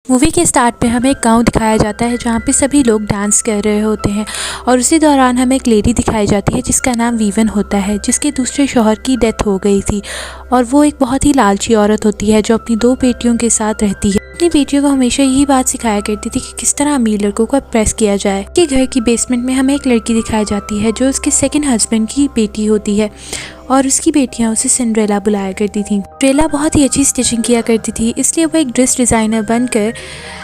Movie के start पे हमें एक गांव दिखाया जाता है जहाँ पे सभी लोग डांस कर रहे होते हैं और उसी दौरान हमें एक लेडी दिखाई जाती है जिसका नाम वीवन होता है, जिसके दूसरे शौहर की डेथ हो गई थी। और वो एक बहुत ही लालची औरत होती है जो अपनी 2 बेटियों के साथ रहती है। अपनी बेटियों को हमेशा यही बात सिखाया करती थी कि किस तरह अमीर लड़कों को इम्प्रेस किया जाए। कि घर की बेसमेंट में हमें एक लड़की दिखाई जाती है जो उसके सेकंड हस्बैंड की बेटी होती है और उसकी बेटियां उसे सिंड्रेला बुलाया करती थी। सिंड्रेला बहुत ही अच्छी स्टिचिंग किया करती थी, इसलिए वो एक ड्रेस डिज़ाइनर बनकर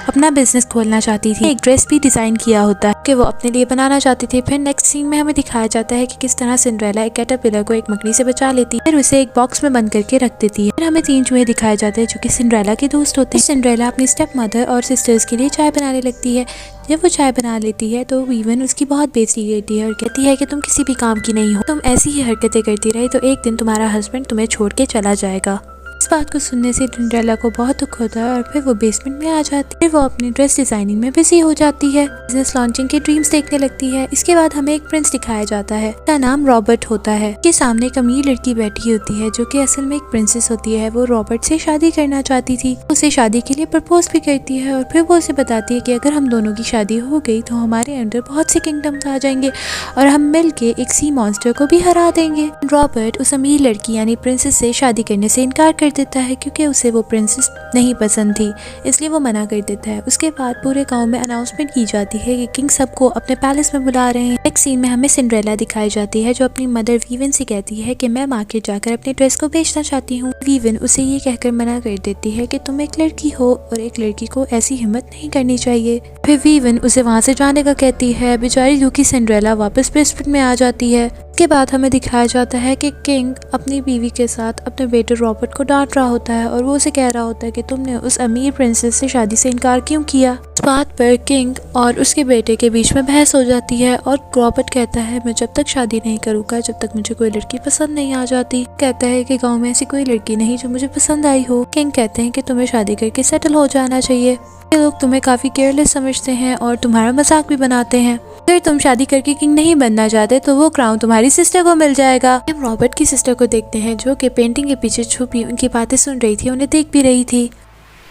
अपना बिजनेस खोलना चाहती थी। एक ड्रेस भी डिज़ाइन किया होता है कि वो अपने लिए बनाना चाहती थी। फिर नेक्स्ट सीन में हमें दिखाया जाता है कि किस तरह सिंड्रेला एक कैटरपिलर को एक मकड़ी से बचा लेती है, फिर उसे एक बॉक्स में बंद करके रख देती है। फिर हमें 3 चूहे दिखाए जाते हैं जो कि सिंड्रेला के दोस्त होते हैं। सिंड्रेला अपनी स्टेप मदर और सिस्टर्स के लिए चाय बनाने लगती है। जब वो चाय बना लेती है तो वीवन उसकी बहुत बेइज्जती करती है और कहती है कि तुम किसी भी काम की नहीं हो, तुम ऐसी ही हरकतें करती रही तो एक दिन तुम्हारा हस्बैंड तुम्हें छोड़ के चला जाएगा। इस बात को सुनने से सिंड्रेला को बहुत दुख होता है और फिर वो बेसमेंट में आ जाती है। फिर वो अपनी ड्रेस डिजाइनिंग में बिजी हो जाती है, बिजनेस लॉन्चिंग के ड्रीम्स देखने लगती है। इसके बाद हमें एक प्रिंस दिखाया जाता है, उसका नाम रॉबर्ट होता है। उसके सामने एक अमीर लड़की बैठी होती है जो कि असल में एक प्रिंसेस होती है। वो रॉबर्ट से शादी करना चाहती थी, उसे शादी के लिए प्रपोज भी करती है और फिर वो उसे बताती है कि अगर हम दोनों की शादी हो गई तो हमारे अंडर बहुत से किंगडम्स आ जाएंगे और हम मिलके एक सी मॉन्स्टर को भी हरा देंगे। रॉबर्ट उस अमीर लड़की यानी प्रिंसेस से शादी करने से इनकार कर देता है क्योंकि उसे वो प्रिंसेस नहीं पसंद थी, इसलिए वो मना कर देता है। उसके बाद पूरे गांव में अनाउंसमेंट की जाती है कि किंग सबको अपने पैलेस में बुला रहे हैं। नेक्स्ट सीन में हमें सिंड्रेला दिखाई जाती है जो अपनी मदर वीवन से कहती है कि मैं मार्केट जाकर अपने ड्रेस को बेचना चाहती हूँ। वीवन उसे ये कहकर मना कर देती है कि तुम एक लड़की हो और एक लड़की को ऐसी हिम्मत नहीं करनी चाहिए। फिर वीवन उसे वहाँ से जाने का कहती है। बेचारी दुखी सिंड्रेला वापस बेसमेंट में आ जाती है। इसके बाद हमें दिखाया जाता है कि किंग अपनी बीवी के साथ अपने बेटे रॉबर्ट को डांट रहा होता है और वो उसे कह रहा होता है कि तुमने उस अमीर प्रिंसेस से शादी से इनकार क्यों किया। इस बात पर किंग और उसके बेटे के बीच में बहस हो जाती है और रॉबर्ट कहता है मैं जब तक शादी नहीं करूंगा जब तक मुझे कोई लड़की पसंद नहीं आ जाती। कहता है कि गाँव में ऐसी कोई लड़की नहीं जो मुझे पसंद आई हो। किंग कहते हैं कि तुम्हें शादी करके सेटल हो जाना चाहिए। लोग तुम्हें काफी केयरलेस समझते हैं और तुम्हारा मजाक भी बनाते हैं। अगर तुम शादी करके किंग नहीं बनना चाहते तो वो क्राउन तुम्हारी सिस्टर को मिल जाएगा। हम रॉबर्ट की सिस्टर को देखते हैं जो कि पेंटिंग के पीछे छुपी उनकी बातें सुन रही थी, उन्हें देख भी रही थी।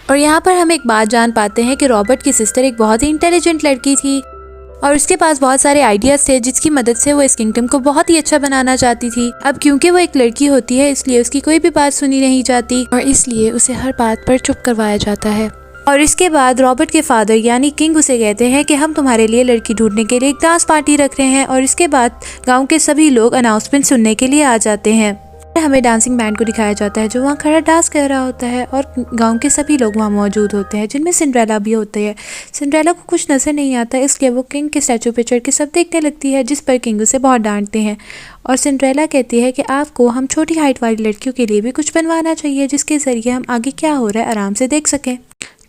और यहाँ पर हम एक बात जान पाते हैं कि रॉबर्ट की सिस्टर एक बहुत ही इंटेलिजेंट लड़की थी और उसके पास बहुत सारे आइडियाज थे जिसकी मदद से वो इस किंगडम को बहुत ही अच्छा बनाना चाहती थी। अब क्योंकि वो एक लड़की होती है इसलिए उसकी कोई भी बात सुनी नहीं जाती और इसलिए उसे हर बात पर चुप करवाया जाता है। और इसके बाद रॉबर्ट के फादर यानी किंग उसे कहते हैं कि हम तुम्हारे लिए लड़की ढूंढने के लिए एक डांस पार्टी रख रहे हैं और इसके बाद गांव के सभी लोग अनाउंसमेंट सुनने के लिए आ जाते हैं। हमें डांसिंग बैंड को दिखाया जाता है जो वहाँ खड़ा डांस कर रहा होता है और गांव के सभी लोग वहाँ मौजूद होते हैं जिनमें सिंड्रेला भी होती है। सिंड्रेला को कुछ नजर नहीं आता इसलिए वो किंग के स्टैचू पे चढ़ के सब देखने लगती है, जिस पर किंग उसे बहुत डांटते हैं और सिंड्रेला कहती है कि आपको हम छोटी हाइट वाली लड़कियों के लिए भी कुछ बनवाना चाहिए जिसके जरिए हम आगे क्या हो रहा है आराम से देख सकें।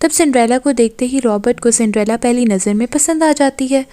तब सिंड्रेला को देखते ही रॉबर्ट को सिंड्रेला पहली नज़र में पसंद आ जाती है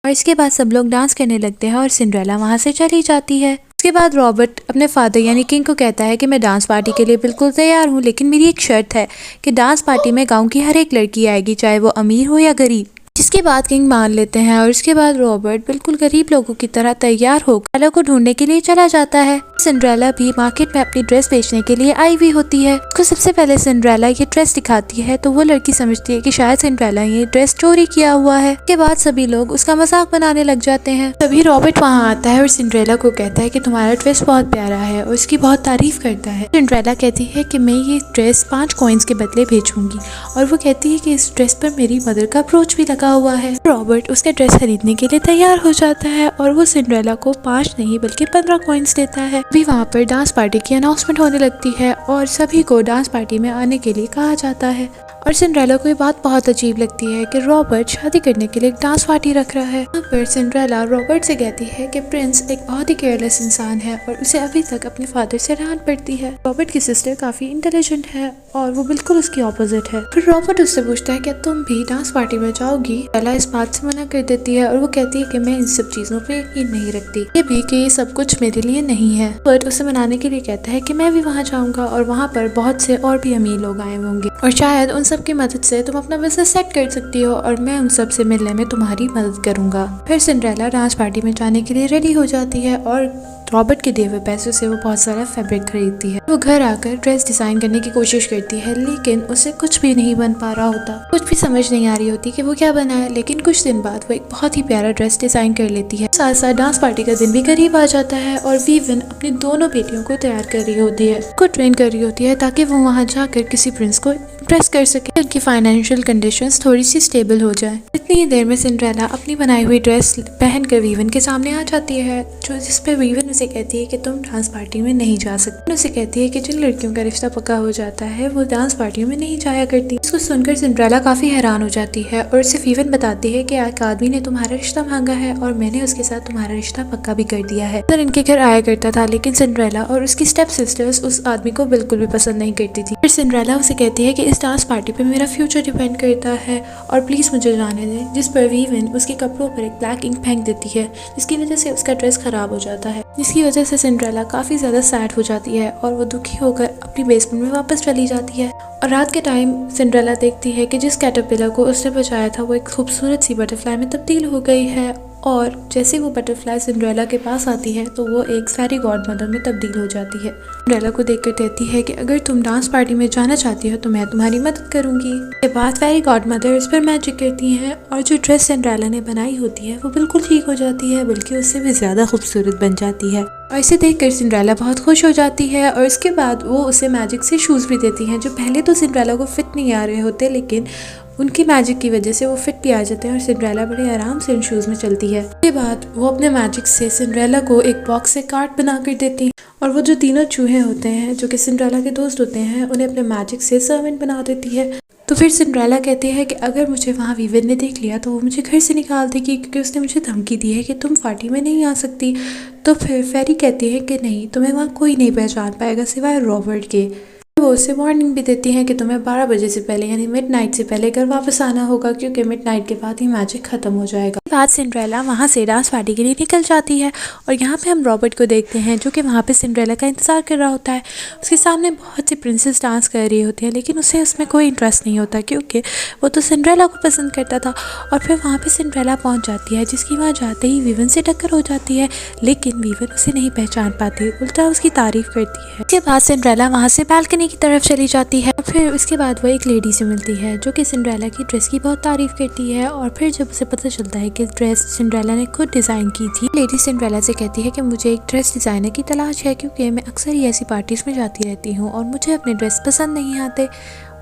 और इसके बाद सब लोग डांस करने लगते हैं और सिंड्रेला वहाँ से चली जाती है। उसके बाद रॉबर्ट अपने फादर यानी किंग को कहता है कि मैं डांस पार्टी के लिए बिल्कुल तैयार हूँ, लेकिन मेरी एक शर्त है कि डांस पार्टी में गांव की हर एक लड़की आएगी, चाहे वो अमीर हो या गरीब। जिसके बाद किंग मान लेते हैं और इसके बाद रॉबर्ट बिल्कुल गरीब लोगों की तरह तैयार होकर सिंड्रेला को ढूंढने के लिए चला जाता है। सिंड्रेला भी मार्केट में अपनी ड्रेस बेचने के लिए आई हुई होती है। उसको सबसे पहले सिंड्रेला ये ड्रेस दिखाती है तो वो लड़की समझती है कि शायद सिंड्रेला ये ड्रेस चोरी किया हुआ है। उसके बाद सभी लोग उसका मजाक बनाने लग जाते हैं। तभी रॉबर्ट वहाँ आता है और सिंड्रेला को कहता है कि तुम्हारा ड्रेस बहुत प्यारा है और उसकी बहुत तारीफ करता है। सिंड्रेला कहती है कि मैं ये ड्रेस 5 कॉइन्स के बदले बेचूंगी और वो कहती है कि इस ड्रेस पर मेरी मदर का ब्रोच भी लगा हुआ है। रॉबर्ट उसका ड्रेस खरीदने के लिए तैयार हो जाता है और वो सिंड्रेला को 5 नहीं बल्कि 15 कॉइन्स देता है। भी वहाँ पर डांस पार्टी की अनाउंसमेंट होने लगती है और सभी को डांस पार्टी में आने के लिए कहा जाता है और सिंड्रेला को ये बात बहुत अजीब लगती है कि रॉबर्ट शादी करने के लिए एक डांस पार्टी रख रहा है। यहाँ पर सिंड्रेला रॉबर्ट से कहती है कि प्रिंस एक बहुत ही केयरलेस इंसान है और उसे अभी तक अपने फादर से डांट पड़ती है। रॉबर्ट की सिस्टर काफी इंटेलिजेंट है और वो बिल्कुल उसकी ऑपोजिट है। फिर रॉबर्ट उससे पूछता है कि तुम भी डांस पार्टी में जाओगी। सिंड्रेला इस बात से मना कर देती है और वो कहती है कि मैं इन सब चीजों पे यकीन नहीं रखती, ये भी कि ये सब कुछ मेरे लिए नहीं है। बट उसे मनाने के लिए कहता है कि मैं भी वहाँ जाऊंगा और वहाँ पर बहुत से और भी अमीर लोग आए होंगे और शायद उन सब की मदद से तुम अपना बिजनेस सेट कर सकती हो और मैं उन सब से मिलने में तुम्हारी मदद करूंगा। फिर सिंड्रेला डांस पार्टी में जाने के लिए रेडी हो जाती है और रॉबर्ट के दिए हुए पैसों से वो बहुत सारा फैब्रिक खरीदती है। वो घर आकर ड्रेस डिजाइन करने की कोशिश करती है, लेकिन उसे कुछ भी नहीं बन पा रहा होता। कुछ भी समझ नहीं आ रही होती कि वो क्या बनाए। लेकिन कुछ दिन बाद वो एक बहुत ही प्यारा ड्रेस डिजाइन कर लेती है। साथ साथ डांस पार्टी का दिन भी करीब आ जाता है और वीवन अपनी दोनों बेटियों को तैयार कर रही होती है, को ट्रेन कर रही होती है ताकि वो वहाँ जाकर किसी प्रिंस को इम्प्रेस कर सके, उनकी फाइनेंशियल कंडीशंस थोड़ी सी स्टेबल हो जाए। इतनी ही देर में सिंड्रेला अपनी बनाई हुई ड्रेस पहनकर वीवन के सामने आ जाती है, जो जिस पे वीवन उसे कहती है कि तुम डांस पार्टी में नहीं जा सकती। उसे कहती है कि जिन लड़कियों का रिश्ता पक्का हो जाता है वो डांस पार्टियों में नहीं जाया करती। इसको सुनकर सिंड्रेला काफी हैरान हो जाती है और उसे वीवन बताती है कि एक आदमी ने तुम्हारा रिश्ता मांगा है और मैंने उसके साथ तुम्हारा रिश्ता पक्का भी कर दिया है। इनके घर आया करता था, लेकिन सिंड्रेला और उसकी स्टेप सिस्टर्स उस आदमी को बिल्कुल भी पसंद नहीं करती थी। फिर सिंड्रेला उसे कहती है कि इस डांस पार्टी पे मेरा फ्यूचर डिपेंड करता है और प्लीज मुझे जाने दें, जिस पर वीवन उसके कपड़ों पर एक ब्लैक इंक फेंक देती है, जिसकी वजह से उसका ड्रेस खराब हो जाता है, जिसकी वजह से सिंड्रेला काफी ज्यादा सैड हो जाती है और वो दुखी होकर अपनी बेसमेंट में वापस चली जाती है। और रात के टाइम सिंड्रेला देखती है कि जिस कैटरपिलर को उसने बचाया था वो एक खूबसूरत सी बटरफ्लाई में तब्दील हो गई है, और जैसे वो बटरफ्लाई सिंड्रेला के पास आती है तो वो एक फेरी गॉड मदर में तब्दील हो जाती है। सिंड्रेला को देखकर कहती है कि अगर तुम डांस पार्टी में जाना चाहती हो तो मैं तुम्हारी मदद करूंगी। के बाद फेरी गॉड मदर इस पर मैजिक करती हैं और जो ड्रेस सिंड्रेला ने बनाई होती है वो बिल्कुल ठीक हो जाती है, बल्कि उससे भी ज्यादा खूबसूरत बन जाती है। और इसे देखकर सिंड्रेला बहुत खुश हो जाती है और उसके बाद वो उसे मैजिक से शूज भी देती हैं, जो पहले तो सिंड्रेला को फिट नहीं आ रहे होते, लेकिन उनकी मैजिक की वजह से वो फिट भी आ जाते हैं और सिंड्रेला बड़े आराम से उन शूज में चलती है। उसके बाद वो अपने मैजिक से सिंड्रेला को एक बॉक्स से कार्ड बना कर देती है और वो जो तीनों चूहे होते हैं जो कि सिंड्रेला के दोस्त होते हैं उन्हें अपने मैजिक से सर्वेंट बना देती है। तो फिर सिंड्रेला कहती है कि अगर मुझे वहाँ वीवन ने देख लिया तो वो मुझे घर से निकाल देगी, क्योंकि उसने मुझे धमकी दी है कि तुम पार्टी में नहीं आ सकती। तो फिर फेरी कहती है कि नहीं, तुम्हें वहाँ कोई नहीं पहचान पाएगा सिवाय रॉबर्ट के। वो उसे वार्निंग भी देती है कि तुम्हें 12 बजे से पहले यानी मिडनाइट से पहले घर वापस आना होगा, क्योंकि मिडनाइट के बाद ही मैजिक खत्म हो जाएगा। बाद सिंड्रेला वहाँ से डांस पार्टी के लिए निकल जाती है और यहाँ पे हम रॉबर्ट को देखते हैं जो कि वहाँ पे सिंड्रेला का इंतजार कर रहा होता है। उसके सामने बहुत सी प्रिंसेस डांस कर रही होती है, लेकिन उसे उसमें कोई इंटरेस्ट नहीं होता क्योंकि वो तो सिंड्रेला को पसंद करता था। और फिर वहाँ पे सिंड्रेला पहुँच जाती है, जिसकी वहाँ जाते ही वीवन से टक्कर हो जाती है, लेकिन वीवन उसे नहीं पहचान पाती, उल्टा उसकी तारीफ करती है। उसके बाद सिंड्रेला वहाँ से बालकनी की तरफ चली जाती है। फिर उसके बाद वो एक लेडी से मिलती है जो कि सिंड्रेला की ड्रेस की बहुत तारीफ करती है। और फिर जब उसे पता चलता है कि ड्रेस सिंड्रेला ने खुद डिजाइन की थी, लेडी सिंड्रेला से कहती है कि मुझे एक ड्रेस डिजाइनर की तलाश है, क्योंकि मैं अक्सर ही ऐसी पार्टीज में जाती रहती हूँ और मुझे अपने ड्रेस पसंद नहीं आते।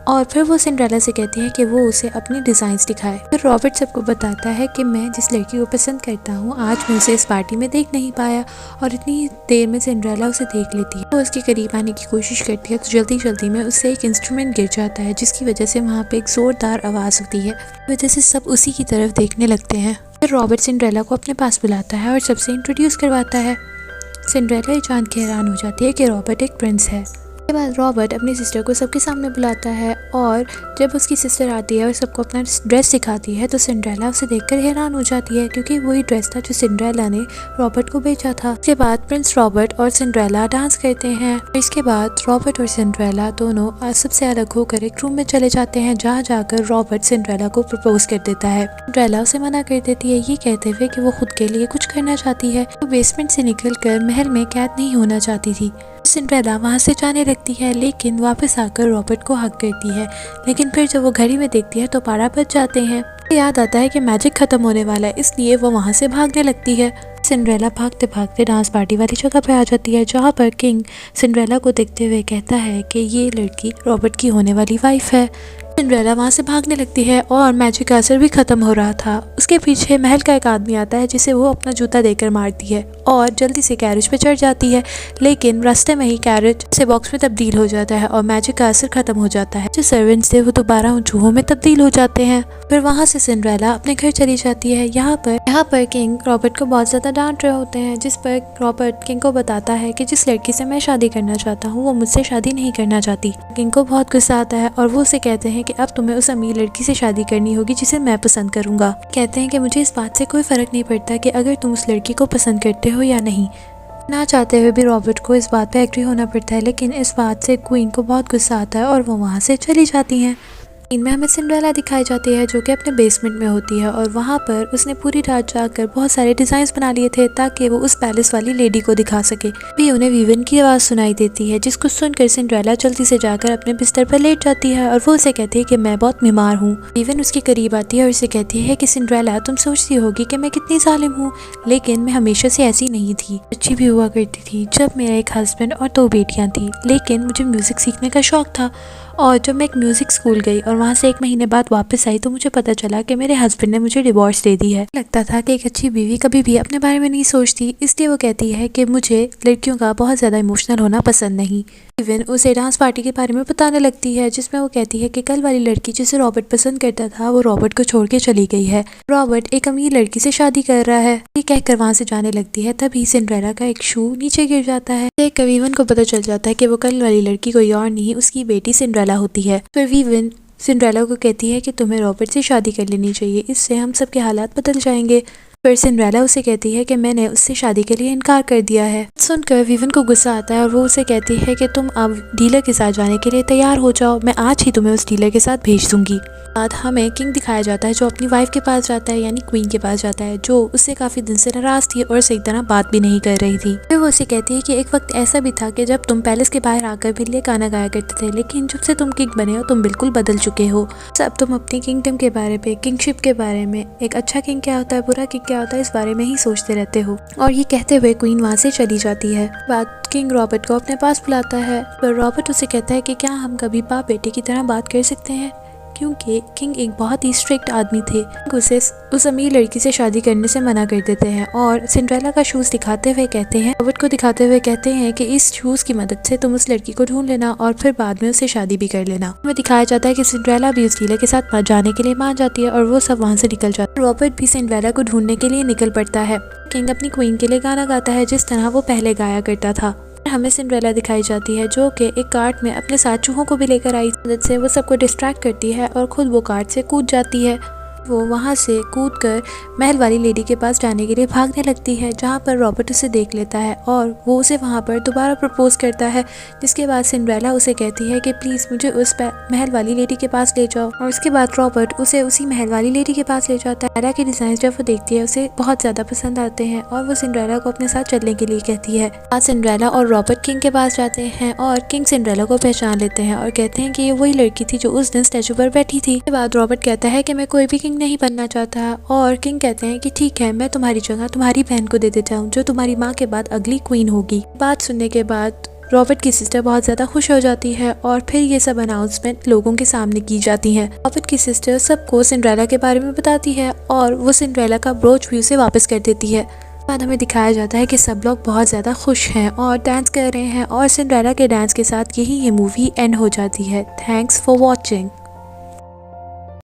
और फिर वो सिंड्रेला से कहती है कि वो उसे अपनी डिज़ाइंस दिखाए। फिर रॉबर्ट सबको बताता है कि मैं जिस लड़की को पसंद करता हूँ आज मैं उसे इस पार्टी में देख नहीं पाया, और इतनी देर में सिंड्रेला उसे देख लेती है। वो उसके करीब आने की कोशिश करती है तो जल्दी जल्दी में उससे एक इंस्ट्रूमेंट गिर जाता है, जिसकी वजह से वहाँ पे एक जोरदार आवाज़ होती है, वजह से सब उसी की तरफ देखने लगते हैं। फिर रॉबर्ट सिंड्रेला को अपने पास बुलाता है और सबसे इंट्रोड्यूस करवाता है। सिंड्रेला ये जान के हैरान हो जाती है कि रॉबर्ट एक प्रिंस है। उसके बाद रॉबर्ट अपनी सिस्टर को सबके सामने बुलाता है और जब उसकी सिस्टर आती है और सबको अपना ड्रेस दिखाती है तो सिंड्रेला उसे देखकर हैरान हो जाती है, क्योंकि वही ड्रेस था जो सिंड्रेला ने रॉबर्ट को बेचा था। उसके बाद प्रिंस रॉबर्ट और सिंड्रेला डांस करते हैं। इसके बाद रॉबर्ट और सिंड्रेला दोनों सबसे अलग होकर एक रूम में चले जाते हैं, जहाँ जाकर रॉबर्ट सिंड्रेला को प्रपोज कर देता है। सिंड्रेला उसे मना कर देती है, ये कहते हुए कि वो खुद के लिए कुछ करना चाहती है। वो बेसमेंट से निकलकर महल में कैद नहीं होना चाहती थी। सिंड्रेला वहाँ से जाने लगती है, लेकिन वापस आकर रॉबर्ट को हक करती है। लेकिन फिर जब वो घड़ी में देखती है तो 12 बज जाते हैं। याद आता है कि मैजिक खत्म होने वाला है, इसलिए वो वहाँ से भागने लगती है। सिंड्रेला भागते भागते डांस पार्टी वाली जगह पर आ जाती है, जहाँ पर किंग सिंड्रेला को देखते हुए कहता है कि ये लड़की रॉबर्ट की होने वाली वाइफ है। सिंड्रेला वहाँ से भागने लगती है और मैजिक का असर भी खत्म हो रहा था। उसके पीछे महल का एक आदमी आता है, जिसे वो अपना जूता देकर मारती है और जल्दी से कैरेज पे चढ़ जाती है, लेकिन रास्ते में ही कैरेज से बॉक्स में तब्दील हो जाता है और मैजिक का असर खत्म हो जाता है। जो सर्वेंट्स थे वो दोबारा उन चूहों में तब्दील हो जाते हैं। फिर वहाँ से सिंड्रेला अपने घर चली जाती है। यहाँ पर किंग रॉबर्ट को बहुत ज्यादा डांट रहे होते हैं, जिस पर रॉबर्ट किंग को बताता है कि जिस लड़की से मैं शादी करना चाहता हूँ वो मुझसे शादी नहीं करना चाहती। किंग को बहुत गुस्सा आता है और वो उसे कहते हैं कि अब तुम्हें उस अमीर लड़की से शादी करनी होगी जिसे मैं पसंद करूंगा। कहते हैं कि मुझे इस बात से कोई फर्क नहीं पड़ता कि अगर तुम उस लड़की को पसंद करते हो या नहीं। ना चाहते हुए भी रॉबर्ट को इस बात पे एग्री होना पड़ता है, लेकिन इस बात से क्वीन को बहुत गुस्सा आता है और वो वहाँ से चली जाती हैं। इनमें हमें सिंड्रेला दिखाई जाती है जो कि अपने बेसमेंट में होती है और वहाँ पर उसने पूरी रात जाकर बहुत सारे डिजाइन्स बना लिए थे ताकि वो उस पैलेस वाली लेडी को दिखा सके। भी उन्हें वीवन की आवाज़ सुनाई देती है जिसको सुनकर सिंड्रेला जल्दी से जाकर अपने बिस्तर पर लेट जाती है और वो उसे कहती है कि मैं बहुत बीमार हूँ। वीवन उसके करीब आती है और उसे कहती है कि सिंड्रेला तुम सोचती होगी कि मैं कितनी जालिम हूँ, लेकिन मैं हमेशा से ऐसी नहीं थी, अच्छी भी हुआ करती थी। जब मेरा एक हस्बैंड और 2 बेटियाँ थी, लेकिन मुझे म्यूज़िक सीखने का शौक था और जब मैं एक म्यूज़िक स्कूल गई और वहाँ से 1 महीने बाद वापस आई तो मुझे पता चला कि मेरे हस्बैंड ने मुझे डिवोर्स दे दी है। लगता था कि एक अच्छी बीवी कभी भी अपने बारे में नहीं सोचती, इसलिए वो कहती है कि मुझे लड़कियों का बहुत ज़्यादा इमोशनल होना पसंद नहीं। इवन उसे डांस पार्टी के बारे में बताने लगती है जिसमें वो कहती है कि कल वाली लड़की जिसे रॉबर्ट पसंद करता था वो रॉबर्ट को छोड़ के चली गई है, रॉबर्ट एक अमीर लड़की से शादी कर रहा है। ये कहकर वहाँ से जाने लगती है। तभी सिंड्रेला का एक शू नीचे गिर जाता है। एक वीवन को पता चल जाता है कि वो कल वाली लड़की कोई और नहीं उसकी बेटी सिंड्रेला होती है। फिर वीवन सिंड्रेला को कहती है कि तुम्हें रॉबर्ट से शादी कर लेनी चाहिए, इससे हम सबके हालात बदल जाएंगे। फिर सिंड्रेला उसे कहती है कि मैंने उससे शादी के लिए इनकार कर दिया है। सुनकर वीवन को गुस्सा आता है और वो उसे कहती है कि तुम अब डीलर के साथ जाने के लिए तैयार हो जाओ, मैं आज ही तुम्हें उस डीलर के साथ भेज दूंगी। बाद हमें किंग दिखाया जाता है जो अपनी वाइफ के पास जाता है, यानी क्वीन के पास जाता है, जो उससे काफी दिन से नाराज थी और सही तरह बात भी नहीं कर रही थी। फिर वो उसे कहती है कि एक वक्त ऐसा भी था कि जब तुम पैलेस के बाहर आकर मेरे लिए गाना गाया करते थे, लेकिन जब से तुम किंग बने हो तुम बिल्कुल बदल चुके हो। अब तुम अपनी किंगडम के बारे में, किंगशिप के बारे में, एक अच्छा किंग क्या होता है, बुरा किंग क्या होता है, इस बारे में ही सोचते रहते हो। और ये कहते हुए क्वीन वहाँ से चली जाती है। बाद किंग रॉबर्ट को अपने पास बुलाता है, पर रॉबर्ट उसे कहता है कि क्या हम कभी बाप बेटे की तरह बात कर सकते हैं, क्योंकि किंग एक बहुत ही स्ट्रिक्ट आदमी थे। उसे उस अमीर लड़की से शादी करने से मना कर देते हैं और सिंड्रेला का शूज दिखाते हुए कहते हैं, रॉबर्ट को दिखाते हुए कहते हैं कि इस शूज की मदद से तुम उस लड़की को ढूंढ लेना और फिर बाद में उसे शादी भी कर लेना। हमें दिखाया जाता है कि सिंड्रेला भी उस डीलर के साथ जाने के लिए मान जाती है और वो सब वहाँ से निकल जाता है। रॉबर्ट भी सिंड्रेला को ढूंढने के लिए निकल पड़ता है। किंग अपनी क्वीन के लिए गाना गाता है जिस तरह वो पहले गाया करता था। हमें सिंड्रेला दिखाई जाती है जो कि एक कार्ट में अपने साथ चूहों को भी लेकर आई। मदद से वो सबको डिस्ट्रैक्ट करती है और खुद वो कार्ट से कूद जाती है। वो वहाँ से कूदकर महल वाली लेडी के पास जाने के लिए भागने लगती है, जहाँ पर रॉबर्ट उसे देख लेता है और वो उसे वहाँ पर दोबारा प्रपोज करता है। जिसके बाद सिंड्रेला उसे कहती है कि प्लीज़ मुझे उस महल वाली लेडी के पास ले जाओ, और उसके बाद रॉबर्ट उसे उसी महल वाली लेडी के पास ले जाता है। सिंड्रेला के डिज़ाइन जब वो देखती है उसे बहुत ज़्यादा पसंद आते हैं और वो सिंड्रेला को अपने साथ चलने के लिए कहती है। आज सिंड्रेला और रॉबर्ट किंग के पास जाते हैं और किंग सिंड्रेला को पहचान लेते हैं और कहते हैं कि ये वही लड़की थी जो उस दिन स्टैचू पर बैठी थी। उसके बाद रॉबर्ट कहता है कि मैं कोई भी किंग नहीं बनना चाहता और किंग कहते हैं कि ठीक है, मैं तुम्हारी जगह तुम्हारी बहन को दे देता हूँ जो तुम्हारी माँ के बाद अगली क्वीन होगी। बात सुनने के बाद रॉबर्ट की सिस्टर बहुत ज़्यादा खुश हो जाती है और फिर ये सब अनाउंसमेंट लोगों के सामने की जाती है। रॉबर्ट की सिस्टर सबको सिंड्रेला के बारे में बताती है और वो सिंड्रेला का ब्रोच भी उसे वापस कर देती है। बाद हमें दिखाया जाता है कि सब लोग बहुत ज़्यादा खुश हैं और डांस कर रहे हैं और सिंड्रेला के डांस के साथ यही ये मूवी एंड हो जाती है। Thanks for watching.